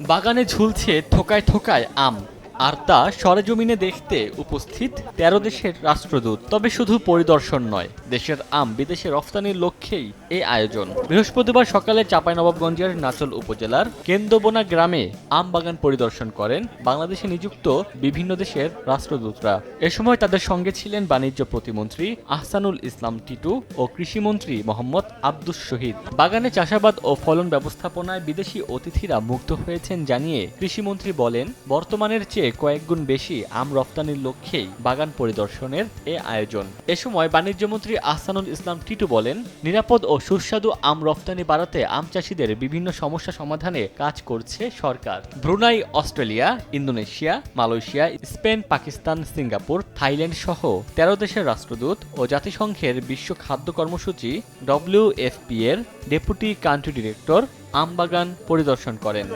বাগানে ঝুলছে থোকায় থোকায় আম, আর তা সরেজমিনে দেখতে উপস্থিত ১৩ দেশের রাষ্ট্রদূত। তবে শুধু পরিদর্শন নয়, দেশের আম বিদেশে রফতানির লক্ষ্যেই এই আয়োজন। বৃহস্পতিবার সকালে চাঁপাইনবাবগঞ্জের নাচল উপজেলার কেন্দ্রবোনা গ্রামে আম বাগান পরিদর্শন করেন বাংলাদেশে নিযুক্ত বিভিন্ন দেশের রাষ্ট্রদূতরা। এ সময় তাদের সঙ্গে ছিলেন বাণিজ্য প্রতিমন্ত্রী আহসানুল ইসলাম টিটু ও কৃষিমন্ত্রী মোহাম্মদ আব্দুস শহীদ। বাগানে চাষাবাদ ও ফলন ব্যবস্থাপনায় বিদেশি অতিথিরা মুগ্ধ হয়েছেন জানিয়ে কৃষিমন্ত্রী বলেন, বর্তমানের চেয়ে কয়েকগুণ বেশি আম রফতানির লক্ষ্যেই বাগান পরিদর্শনের এ আয়োজন। এ সময় বাণিজ্যমন্ত্রী আহসানুল ইসলাম টিটু বলেন, নিরাপদ ও সুস্বাদু আম রফতানি বাড়াতে আম চাষিদের বিভিন্ন সমস্যা সমাধানে কাজ করছে সরকার। Brunei, Australia, Indonesia, Malaysia, Spain, Pakistan, Singapore, Thailand সহ ১৩ দেশের রাষ্ট্রদূত ও জাতিসংঘের বিশ্ব খাদ্য কর্মসূচি WFP এর ডেপুটি কান্ট্রি ডিরেক্টর আম বাগান পরিদর্শন করেন।